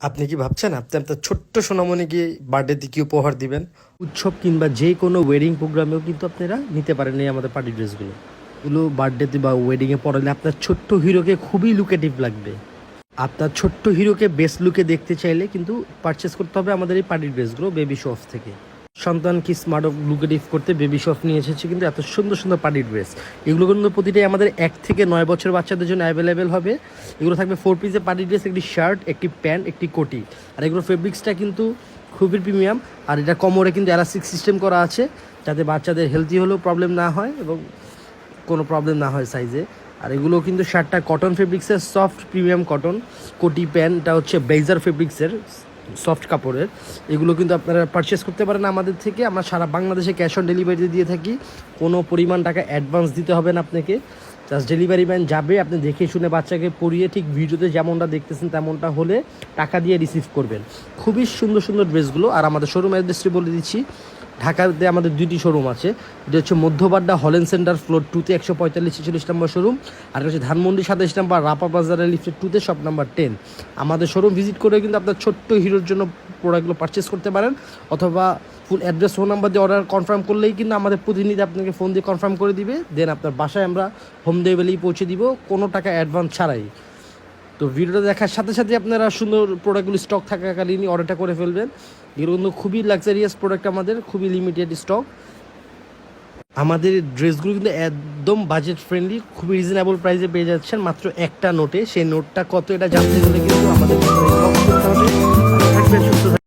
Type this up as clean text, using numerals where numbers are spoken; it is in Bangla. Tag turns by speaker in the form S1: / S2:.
S1: আপনি কি ভাবছেন আপনি আপনার ছোট্ট সোনামণিকে বার্থডেতে কি উপহার দিবেন? উৎসব কিংবা যে কোনো ওয়েডিং প্রোগ্রামেও কিন্তু আপনারা নিতে পারেন এই আমাদের পার্টি ড্রেসগুলো। এগুলো বার্থডেতে বা ওয়েডিংয়ে পরালে আপনার ছোট্ট হিরোকে খুবই লুকেটিভ লাগবে। আপনার ছোট্ট হিরোকে বেস্ট লুকে দেখতে চাইলে কিন্তু পারচেস করতে হবে আমাদের এই পার্টি ড্রেসগুলো বেবি শপ থেকে। সন্তানকে স্মার্ট লুকেটিভ করতে বেবি শপ নিয়ে এসেছে কিন্তু এত সুন্দর সুন্দর পার্টি ড্রেস। এগুলো কিন্তু প্রতিটাই আমাদের 1 থেকে 9 বছর বাচ্চাদের জন্য অ্যাভেলেবেল হবে। এগুলো থাকবে 4 পিসের পার্টি ড্রেস, একটি শার্ট, একটি প্যান্ট, একটি কোটি। আর এগুলো ফেব্রিক্সটা কিন্তু খুবই প্রিমিয়াম। আর এটা কোমরে কিন্তু এলাস্টিক সিস্টেম করা আছে যাতে বাচ্চাদের হেলদি হলেও প্রবলেম না হয় এবং কোনো প্রবলেম না হয় সাইজে। আর এগুলো কিন্তু শার্টটা কটন ফেব্রিক্সের, সফট প্রিমিয়াম কটন। কোটি প্যান্টটা হচ্ছে ব্লেজার ফেব্রিক্সের, সফট কাপড়ের। এগুলো কিন্তু আপনারা পারচেস করতে পারেন আমাদের থেকে। আমরা সারা বাংলাদেশে ক্যাশ অন ডেলিভারি দিয়ে থাকি। কোনো পরিমাণ টাকা অ্যাডভান্স দিতে হবে না আপনাকে। জাস্ট ডেলিভারি ম্যান যাবে, আপনি দেখে শুনে বাচ্চাকে পরিয়ে ঠিক ভিডিওতে যেমনটা দেখতেছেন তেমনটা হলে টাকা দিয়ে রিসিভ করবেন। খুবই সুন্দর সুন্দর ড্রেসগুলো। আর আমাদের শোরুম অ্যাড্রেসটি বলে দিচ্ছি। ঢাকাতে আমাদের 2টি শোরুম আছে। এটা হচ্ছে মধ্যবাড্ডা হল্যান্ড সেন্টার ফ্লোর 2তে 145-46 নম্বর শোরুম। আর হচ্ছে ধানমন্ডি 27 নম্বর রাপা বাজারের লিফটের 2তে শপ নাম্বার 10। আমাদের শোরুম ভিজিট করে কিন্তু আপনার ছোট্ট হিরোর জন্য প্রোডাক্টগুলো পারচেস করতে পারেন, অথবা ফুল অ্যাড্রেস, ফোন নাম্বার দিয়ে অর্ডার কনফার্ম করলেই কিন্তু আমাদের প্রতিনিধি আপনাকে ফোন দিয়ে কনফার্ম করে দিবে। দেন আপনার বাসায় আমরা হোম ডেলিভারি পৌঁছে দিব কোনো টাকা অ্যাডভান্স ছাড়াই। তো ভিডিওটা দেখার সাথে সাথে আপনারা সুন্দর প্রোডাক্টগুলো স্টক থাকাকালীনই অর্ডারটা করে ফেলবেন। এগুলো কিন্তু খুবই লাক্সারিয়াস প্রোডাক্ট, আমাদের খুবই লিমিটেড স্টক। আমাদের ড্রেসগুলো কিন্তু একদম বাজেট ফ্রেন্ডলি, খুবই রিজনেবল প্রাইসে পেয়ে যাচ্ছেন মাত্র একটা নোটে। সেই নোটটা কত এটা জানতে গেলে কিন্তু আমাদের করতে হবে।